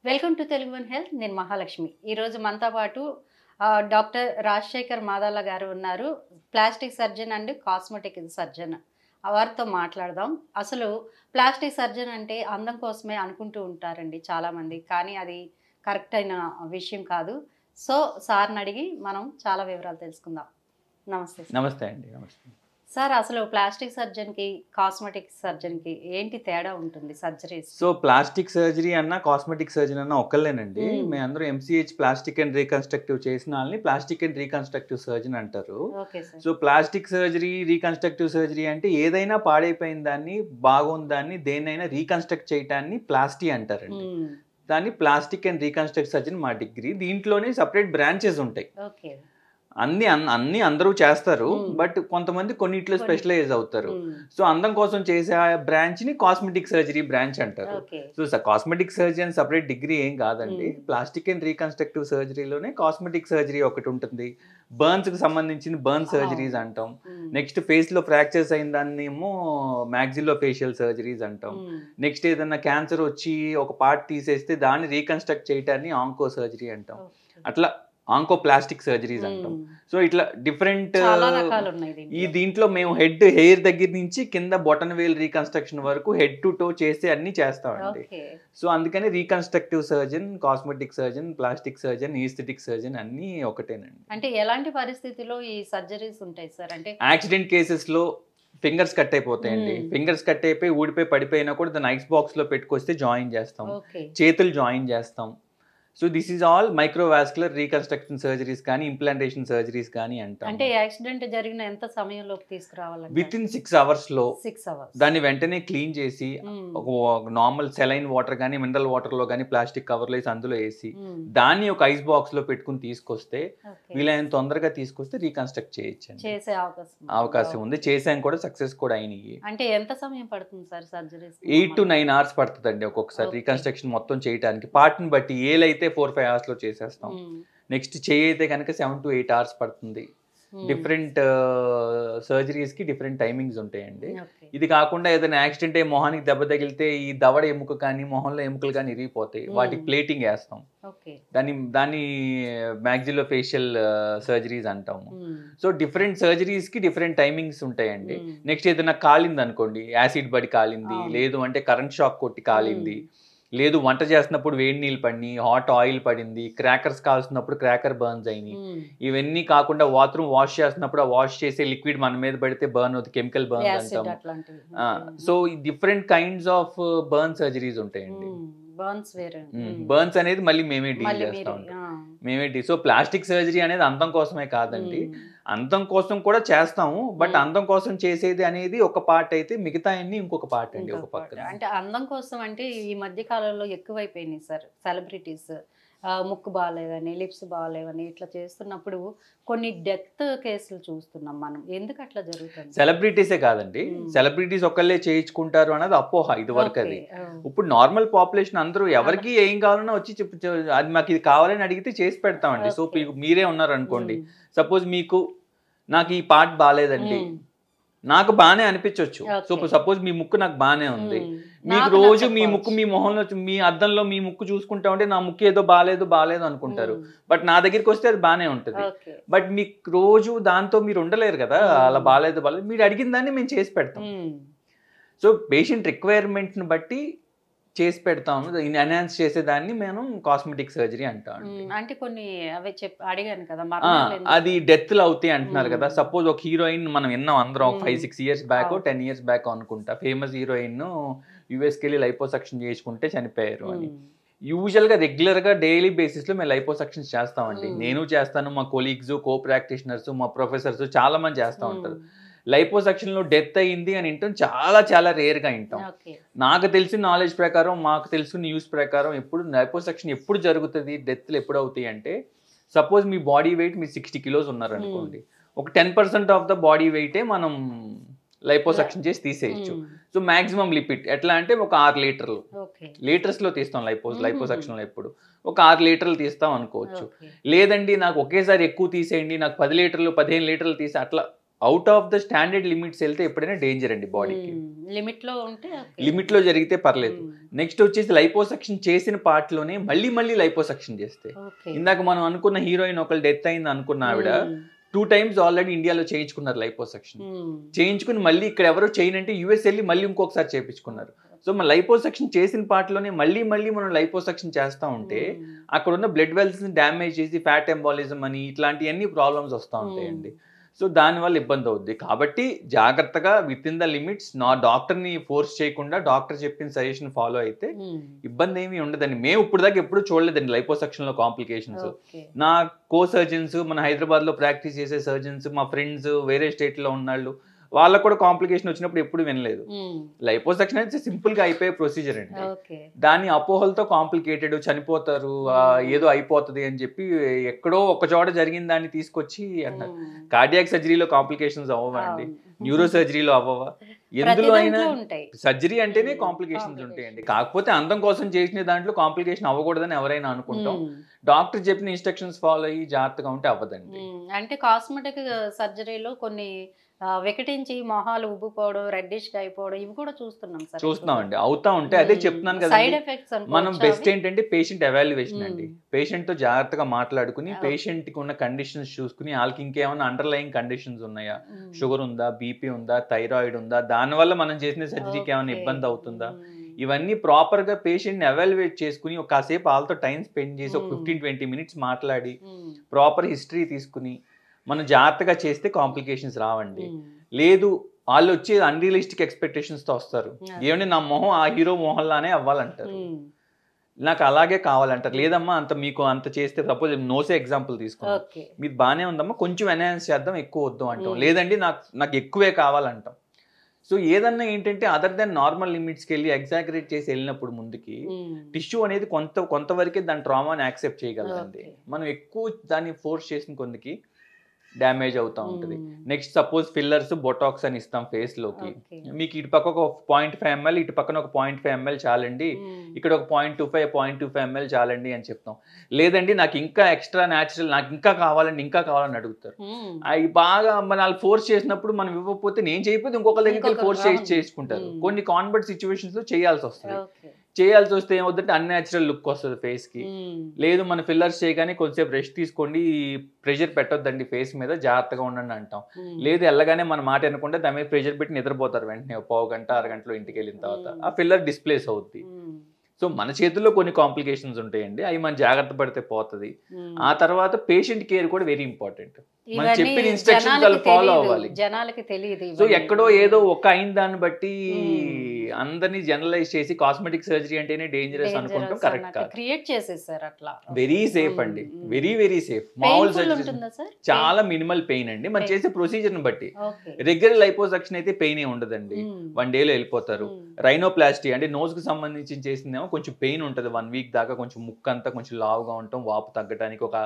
Welcome to Telugu one health. నేను మహాలక్ష్మి. ఈరోజు మనతో పాటు డాక్టర్ రాజశేఖర్ మాదాల గారు ఉన్నారు. Plastic surgeon and cosmetic surgeon. వారితో మాట్లాడదాం. అసలు ప్లాస్టిక్ సర్జన్ అంటే అందం కోసమే అనుకుంటూ ఉంటారండి చాలామంది, కానీ అది కరెక్ట్ అయిన విషయం కాదు. సో సార్ని అడిగి మనం చాలా వివరాలు తెలుసుకుందాం. నమస్తే సార్. నమస్తే అండి. నమస్తే సార్, అసలు ప్లాస్టిక్ సర్జన్కి కాస్మెటిక్ సర్జన్కి ఏంటి తేడా ఉంటుంది సర్జరీస్? సో ప్లాస్టిక్ సర్జరీ అన్న కాస్మెటిక్ సర్జరీ అన్న ఒక్కళ్ళేనండి. మేము అందరూ ఎంసీహెచ్ ప్లాస్టిక్ అండ్ రీకన్స్ట్రక్టివ్ చేసిన వాళ్ళని ప్లాస్టిక్ అండ్ రీకన్స్ట్రక్టివ్ సర్జన్ అంటారు. So plastic surgery reconstructive surgery అంటే ఏదైనా పాడైపోయిన దాన్ని, బాగున్న దాన్ని, దేన్నైనా రీకన్స్ట్రక్ట్ చేయటాన్ని ప్లాస్టీ అంటారండి. దాన్ని ప్లాస్టిక్ అండ్ రీకన్స్ట్రక్ట్ సర్జన్ మా డిగ్రీ. దీంట్లోనే సపరేట్ బ్రాంచెస్ ఉంటాయి. అన్ని అందరూ చేస్తారు, బట్ కొంతమంది కొన్నిట్లో స్పెషలైజ్ అవుతారు. సో అందం కోసం చేసే బ్రాంచ్ ని కాస్మెటిక్ సర్జరీ బ్రాంచ్ అంటారు. సో కాస్మెటిక్ సర్జరీ అని సపరేట్ డిగ్రీ ఏం కాదండి. ప్లాస్టిక్ అండ్ రీకన్స్ట్రక్టివ్ సర్జరీలోనే కాస్మెటిక్ సర్జరీ ఒకటి ఉంటుంది. బర్న్స్ కి సంబంధించిన బర్న్ సర్జరీస్ అంటాం. నెక్స్ట్ ఫేస్ లో ఫ్రాక్చర్స్ అయిన దాన్ని ఏమో మ్యాక్సిలో ఫేషియల్ సర్జరీస్ అంటాం. నెక్స్ట్ ఏదన్నా క్యాన్సర్ వచ్చి ఒక పార్ట్ తీసేస్తే దాన్ని రీకన్స్ట్రక్ట్ చేయటాన్ని ఆంకో సర్జరీ అంటాం. అట్లా ఆంకో ప్లాస్టిక్ సర్జరీస్ అంటాం. సో ఇట్లా డిఫరెంట్ ఈ దీంట్లో మేము హెయిర్ దగ్గర నుంచి కింద బొటన్ వేల్ రీకన్స్ట్రక్షన్ వరకు హెడ్ టు టో చేసి అన్ని చేస్తామండి. సో అందుకని reconstructive surgeon, cosmetic surgeon, plastic surgeon, aesthetic surgeon అన్ని ఒకటేనండి. అంటే ఎలాంటి పరిస్థితిలో ఈ సర్జరీస్ ఉంటాయి సార్? అంటే యాక్సిడెంట్ కేసెస్ లో ఫింగర్స్ కట్ అయిపోతాయండి. ఫింగర్స్ కట్ అయిపోయి ఊడిపోయి పడిపోయినా కూడా దాన్ని ఐస్ బాక్స్ లో పెట్టుకొస్తే జాయిన్ చేస్తాం. చేతులు జాయిన్ చేస్తాం. So this is all microvascular reconstruction surgeries కానీ ఇంప్లాంటేషన్ సర్జరీస్ కానీ అంటాం. అంటే యాక్సిడెంట్ జరిగిన ఎంత సమయంలోకి తీసుకురావాలి? విత్ ఇన్ 6 hours లో దాన్ని వెంటనే క్లీన్ చేసి ఒక నార్మల్ సెలైన్ వాటర్ కానీ మినరల్ వాటర్ లో కానీ ప్లాస్టిక్ కవర్ లో వేసి అందులో వేసి దాన్ని ఒక ఐస్ బాక్స్ లో పెట్టుకుని తీసుకొస్తే వీలైనంత తొందరగా తీసుకొస్తే రీకన్స్ట్రక్ట్ చేయొచ్చు. చేసే అవకాశం ఉంది. చేసాం కూడా, సక్సెస్ కూడా అయినాయి. అంటే ఎంత సమయం పడుతుంది సార్ సర్జరీస్? 8 to 9 hours పడుతుందండి ఒక్కొక్కసారి రీకన్స్ట్రక్షన్ మొత్తం చేయడానికి. పార్ట్ని బట్టి ఏలైతే 4-5 hours లో చేసేస్తాం. నెక్స్ట్ చేయి అయితే కనుక 7 to 8 hours పడుతుంది. డిఫరెంట్ సర్జరీస్ కి డిఫరెంట్ టైమింగ్స్ ఉంటాయండి. ఇది కాకుండా ఏదైనా యాక్సిడెంట్ అయ్యి మొహానికి దెబ్బ తగిలితే ఈ దవడ ఎముక కానీ మొహంలో ఎముకలు కానీ ఇరిగిపోతాయి. వాటికి ప్లేటింగ్ వేస్తాం. దాన్ని మ్యాక్సిలో ఫేషియల్ సర్జరీస్ అంటాము. సో డిఫరెంట్ సర్జరీస్ కి డిఫరెంట్ టైమింగ్స్ ఉంటాయండి. నెక్స్ట్ ఏదైనా కాలింది అనుకోండి, యాసిడ్ పడి కాలింది, లేదు అంటే కరెంట్ షాక్ కొట్టి కాలింది, లేదు వంట చేస్తున్నప్పుడు వేడి నీళ్ళు పడి హాట్ ఆయిల్ పడింది, క్రాకర్స్ కాల్స్తున్నప్పుడు క్రాకర్ బర్న్స్ అయినాయి, ఇవన్నీ కాకుండా బాత్రూమ్ వాష్ చేస్తున్నప్పుడు ఆ వాష్ చేసే లిక్విడ్ మన మీద పడితే బర్న్ అవుతుంది, కెమికల్ బర్న్స్ అంటాం. So different kinds of burn surgeries ఉంటాయండి. బర్న్స్ అనేది మళ్ళీ మేమే డీల్ చేస్తాం. సో ప్లాస్టిక్ సర్జరీ అనేది అందం కోసమే కాదండి, అందం కోసం కూడా చేస్తాము. బట్ అందం కోసం చేసేది అనేది ఒక పార్ట్ అయితే మిగతా అన్ని ఇంకొక పార్ట్ అండి. ఒక పక్కన అంటే అందం కోసం అంటే ఈ మధ్య కాలంలో ఎక్కువైపోయినాయి సార్ సెలబ్రిటీస్. ముక్కు బాగాలేదని, లిప్స్ బాగాలేవని ఇట్లా చేస్తున్నప్పుడు కొన్ని డెత్ కేసులు చూస్తున్నాం మనం. ఎందుకు అట్లా జరుగుతుంది? సెలబ్రిటీసే కాదండి, సెలబ్రిటీస్ ఒకళ్ళే చేయించుకుంటారు అన్నది అపోహ ఇది వరకు. అది ఇప్పుడు నార్మల్ పాపులేషన్ అందరూ ఎవరికి ఏం కావాలన్నా వచ్చి అది మాకు ఇది కావాలని అడిగితే చేసి పెడతామండి. సో మీరే ఉన్నారు అనుకోండి, సపోజ్ మీకు నాకు ఈ పార్ట్ బాగాలేదండి, నాకు బాగానే అనిపించవచ్చు. సో సపోజ్ మీ ముక్కు నాకు బాగానే ఉంది, మీకు రోజు మీ ముక్కు మీ మొహంలో మీ అద్దంలో మీ ముక్కు చూసుకుంటా ఉంటే నా ముక్కు ఏదో బాగాలేదు అనుకుంటారు. బట్ నా దగ్గరికి వస్తే అది బాగానే ఉంటుంది. బట్ మీకు రోజు దాంతో మీరు ఉండలేరు కదా, అలా బాగాలేదు మీరు అడిగిన దాన్ని మేము చేసి పెడతాం. సో పేషెంట్ రిక్వైర్మెంట్ని బట్టి చేసి పెడతాము. ఎన్హాన్స్ చేసేదాన్ని మేము కాస్మెటిక్ సర్జరీ అంటాం. అంటే కొన్ని అవి అడిగాను కదా, అది డెత్లు అవుతాయి అంటున్నారు కదా. సపోజ్ ఒక హీరోయిన్ మనం విన్నాం అందరం 5-6 years బ్యాక్ 10 years బ్యాక్ అనుకుంటా, ఫేమస్ హీరోయిన్ యుఎస్కి వెళ్ళి లైపోసక్షన్ చేసుకుంటే చనిపోయారు అని. యూజువల్గా రెగ్యులర్గా డైలీ బేసిస్లో మేము లైపోసక్షన్స్ చేస్తామండి. నేను చేస్తాను, మా కొలీగ్స్, కో ప్రాక్టీషనర్స్, మా ప్రొఫెసర్స్ చాలా మంది చేస్తూ ఉంటారు. లైపోసక్షన్ లో డెత్ అయ్యింది అని వింటాం చాలా చాలా రేర్ గా వింటాం. నాకు తెలిసిన నాలెడ్జ్ ప్రకారం, మాకు తెలిసిన న్యూస్ ప్రకారం ఎప్పుడు లైపోసక్షన్ ఎప్పుడు జరుగుతుంది, డెత్లు ఎప్పుడు అవుతాయి అంటే, సపోజ్ మీ బాడీ వెయిట్ మీరు 60 kilos ఉన్నారు అనుకోండి, ఒక 10% ఆఫ్ ద బాడీ వెయిటే మనం లైపోసక్షన్ చేసి తీసేయచ్చు. సో మాక్సిమం లిపిడ్ ఎట్లా అంటే ఒక 6 లీటర్స్ లో తీస్తాం లైపోసక్షన్ లో. ఎప్పుడు ఒక 6 లీటర్లు తీస్తాం అనుకోవచ్చు. లేదండి నాకు ఒకేసారి ఎక్కువ తీసేయండి, నాకు 10 లీటర్లు 15 లీటర్లు తీసి అట్లా out of the standard limits వెళ్తే ఎప్పుడైనా డేంజర్ అండి బాడీకి. లిమిట్ లో జరిగితే పర్లేదు. నెక్స్ట్ వచ్చేసి లైపోసక్షన్ చేసిన పార్ట్ లోనే మళ్ళీ లైపోసక్షన్ చేస్తే, ఇందాక మనం అనుకున్న హీరోయిన్ ఒకళ్ళు డెత్ అయింది అనుకున్న ఆవిడ 2 times ఆల్రెడీ ఇండియాలో చేయించుకున్నారు లైపోసక్షన్. చేయించుకుని మళ్ళీ ఇక్కడ ఎవరో చేయనంటే యూఎస్ వెళ్ళి మళ్ళీ ఇంకొకసారి చేయించుకున్నారు. సో మన లైపోసక్షన్ చేసిన పార్ట్లోనే మళ్ళీ మనం లైపోసక్షన్ చేస్తూ ఉంటే అక్కడ ఉన్న బ్లడ్ వెల్స్ని డ్యామేజ్ చేసి ఫ్యాట్ ఎంబాలిజం అని ఇట్లాంటివన్నీ ప్రాబ్లమ్స్ వస్తూ ఉంటాయండి. సో దానివల్ల ఇబ్బంది అవుద్ది. కాబట్టి జాగ్రత్తగా విత్ ఇన్ ద లిమిట్స్, నా డాక్టర్ని ఫోర్స్ చేయకుండా డాక్టర్ చెప్పిన సజెషన్ ఫాలో అయితే ఇబ్బంది ఏమీ ఉండదండి. మేము ఇప్పుడు దాకా ఎప్పుడు చూడలేదండి లైపోసక్షన్లో కాంప్లికేషన్స్. నా కో సర్జన్స్, మన హైదరాబాద్లో ప్రాక్టీస్ చేసే సర్జన్స్, మా ఫ్రెండ్స్ వేరే స్టేట్లో ఉన్నాళ్ళు, వాళ్ళకు కూడా కాంప్లికేషన్ వచ్చినప్పుడు ఎప్పుడు వినలేదు. లైపోసక్షన్ అయితే సింపుల్ గా అయిపోయే ప్రొసీజర్ అండి. దాని అపోహలతో కాంప్లికేటెడ్, చనిపోతారు, ఏదో అయిపోతుంది అని చెప్పి ఎక్కడో ఒక చోట జరిగిన దాన్ని తీసుకొచ్చి అంటారు. కార్డియాక్ సర్జరీలో కాంప్లికేషన్స్ అవ్వండి, న్యూరో సర్జరీలో అవ్వవా, ఎందులో అయినా సర్జరీ అంటేనే కాంప్లికేషన్స్ ఉంటాయండి. కాకపోతే అందం కోసం చేసిన దాంట్లో కాంప్లికేషన్ అవ్వకూడదని ఎవరైనా అనుకుంటాం. డాక్టర్ చెప్పిన ఇన్స్ట్రక్షన్స్ ఫాలో అయ్యి జాగ్రత్తగా ఉంటే అవ్వదండి. అంటే కాస్మెటిక్ సర్జరీలో కొన్ని వికటించి మొహాలు ఉబ్బిపోవడం, రెడ్డిష్ గా అయిపోవడం ఇవి కూడా చూస్తున్నామండి. అవుతా ఉంటాయి. అదే చెప్తున్నాను కదా, మనం బెస్ట్ ఏంటంటే పేషెంట్ ఎవాల్యుయేషన్ అండి. పేషెంట్ తో జాగ్రత్తగా మాట్లాడుకుని పేషెంట్ కి ఉన్న కండిషన్స్ చూసుకుని వాళ్ళకి ఇంకేమైనా అండర్లయింగ్ కండిషన్స్ ఉన్నాయా, షుగర్ ఉందా, బీపీ ఉందా, థైరాయిడ్ ఉందా, దానివల్ల మనం చేసిన సర్జరీకి ఏమైనా ఇబ్బంది అవుతుందా, ఇవన్నీ ప్రాపర్ గా పేషెంట్ ని ఎవాల్యుయేట్ చేసుకుని ఒక కాసేపు వాళ్ళతో టైం స్పెండ్ చేసి ఒక 15-20 minutes మాట్లాడి ప్రాపర్ హిస్టరీ తీసుకుని మనం జాగ్రత్తగా చేస్తే కాంప్లికేషన్స్ రావండి. లేదు వాళ్ళు వచ్చి అన్రియలిస్టిక్ ఎక్స్పెక్టేషన్స్ తో వస్తారు. ఏమంటే నా మొహం ఆ హీరో మొహంలానే అవ్వాలంటారు, నాకు అలాగే కావాలంటారు. లేదమ్మా అంత మీకు అంత చేస్తే, సపోజ్ నోసే ఎగ్జాంపుల్ తీసుకున్నాం, మీరు బాగానే ఉందమ్మా కొంచెం ఎన్హాన్స్ చేద్దాం, ఎక్కువ వద్దు అంటాం. లేదండి నాకు ఎక్కువే కావాలంటాం. సో ఏదన్నా ఏంటంటే అదర్ దెన్ నార్మల్ లిమిట్స్కి వెళ్ళి ఎగ్జాగరేట్ చేసి వెళ్ళినప్పుడు ముందుకి టిష్యూ అనేది కొంతవరకే దాని ట్రామాని యాక్సెప్ట్ చేయగలదండి. మనం ఎక్కువ దాన్ని ఫోర్స్ చేసిన కొందికి డ్యామేజ్ అవుతూ ఉంటుంది. నెక్స్ట్ సపోజ్ ఫిల్లర్స్, బొటాక్స్ అని ఇస్తాం ఫేస్ లోకి, మీకు ఇటు పక్క ఒక 0.5 ml, ఇటు పక్కన ఒక 0.5 ml చాలండి, ఇక్కడ ఒక 0.25 ml చాలండి అని చెప్తాం. లేదండి నాకు ఇంకా ఎక్స్ట్రా న్యాచురల్, నాకు ఇంకా కావాలని అడుగుతారు. అవి బాగా మన వాళ్ళు ఫోర్స్ చేసినప్పుడు మనం ఇవ్వకపోతే, నేను చేయకపోతే ఇంకొక దగ్గరికి ఫోర్స్ చేసుకుంటారు. కొన్ని కాన్వర్ట్ సిచ్యువేషన్స్ లో చేయాల్సి వస్తే ఏమవుతుందంటే అన్యాచురల్ లుక్ వస్తుంది ఫేస్ కి. లేదు మన ఫిల్లర్స్ చేయగానే కొంచెంసేపు రెస్ట్ తీసుకోండి, ప్రెషర్ పెట్టొద్దండి ఫేస్ మీద, జాగ్రత్తగా ఉండండి అంటాం. లేదు వెళ్ళగానే మన మాట అనుకుంటే దాని మీద ప్రెషర్ పెట్టి నిద్రపోతారు వెంటనే, 1/2 గంట 1/2 గంటలో ఇంటికి వెళ్ళిన తర్వాత ఆ ఫిల్లర్ డిస్ప్లేస్ అవుద్ది. సో మన చేతుల్లో కొన్ని కాంప్లికేషన్స్ ఉంటాయండి, అవి మనం జాగ్రత్త పడితే పోతుంది. ఆ తర్వాత పేషెంట్ కేర్ కూడా వెరీ ఇంపార్టెంట్. మనం చెప్పిన ఇన్స్ట్రక్షన్స్ వాళ్ళు ఫాలో అవ్వాలి. జనాలకి తెలియదు. సో ఎక్కడో ఏదో ఒక అయిన దాన్ని బట్టి అందరినీ జనరలైజ్ చేసి కాస్మెటిక్ సర్జరీ అంటేనే డేంజరస్ అనుకుంటాం, కరెక్ట్ కాదు. క్రియేట్ చేసేసారు అట్లా. వెరీ సేఫ్ అండి, వెరీ సేఫ్. మామూలు సర్జరీ చాలా మినిమల్ పెయిన్ అండి, మనం చేసే ప్రొసీజర్ ని బట్టి. రెగ్యులర్ లైపోసక్షన్ అయితే పెయిన్ ఏ ఉండదండి, 1 day లో వెళ్ళిపోతారు. రైనోప్లాస్టీ అంటే నోస్ కి సంబంధించి చేసిందేమో కొంచెం పెయిన్ ఉంటుంది 1 week దాకా, కొంచెం ముక్కు అంతా కొంచెం లావుగా ఉంటాం, వాపు తగ్గడానికి ఒక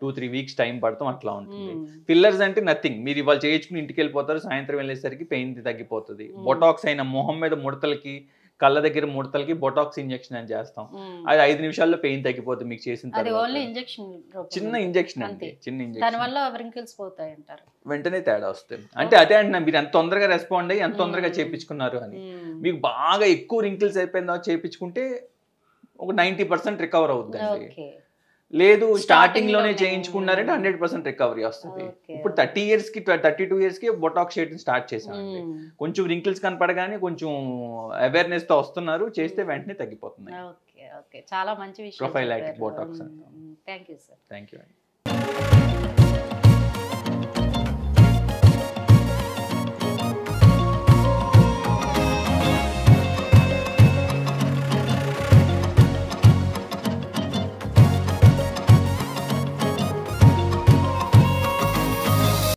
2-3 weeks టైం పడతాం, అట్లా ఉంటుంది. ఫిల్లర్స్ అంటే నథింగ్, మీరు ఇవాళ చేయించుకుని ఇంటికి వెళ్ళిపోతారు, సాయంత్రం వెళ్ళేసరికి పెయిన్ తగ్గిపోతుంది. బొటాక్స్ అయిన మొహం మీద ముడతలకి, కళ్ళ దగ్గర ముడతలకి బొటాక్స్ ఇంజెక్షన్ అని చేస్తాం, అది 5 నిమిషాల్లో పెయిన్ తగ్గిపోతుంది మీకు చేసిన తర్వాత. చిన్న ఇంజెక్షన్ అండి, చిన్న ఇంజెక్షన్, వెంటనే తేడా వస్తుంది. అంటే అదే అంటున్నా, మీరు ఎంత తొందరగా రెస్పాండ్ అయ్యి ఎంత తొందరగా చేయించుకున్నారు అని. మీకు బాగా ఎక్కువ రింకిల్స్ అయిపోయిన తర్వాత చేయించుకుంటే ఒక 90% రికవర్ అవుతుందండి. లేదు స్టార్టింగ్ లోనే చేయించుకున్నారంటే 100% రికవరీ వస్తుంది. ఇప్పుడు 30 years కి 32 years కి బొటాక్స్ చేయడం స్టార్ట్ చేసామండి. కొంచెం రింకిల్స్ కనపడగానే కొంచెం అవేర్నెస్ తో వస్తున్నారు, చేస్తే వెంటనే తగ్గిపోతుంది. చాలా మంచి విషయం. Prophylactic Botox. Thank you sir. Thank you అండి.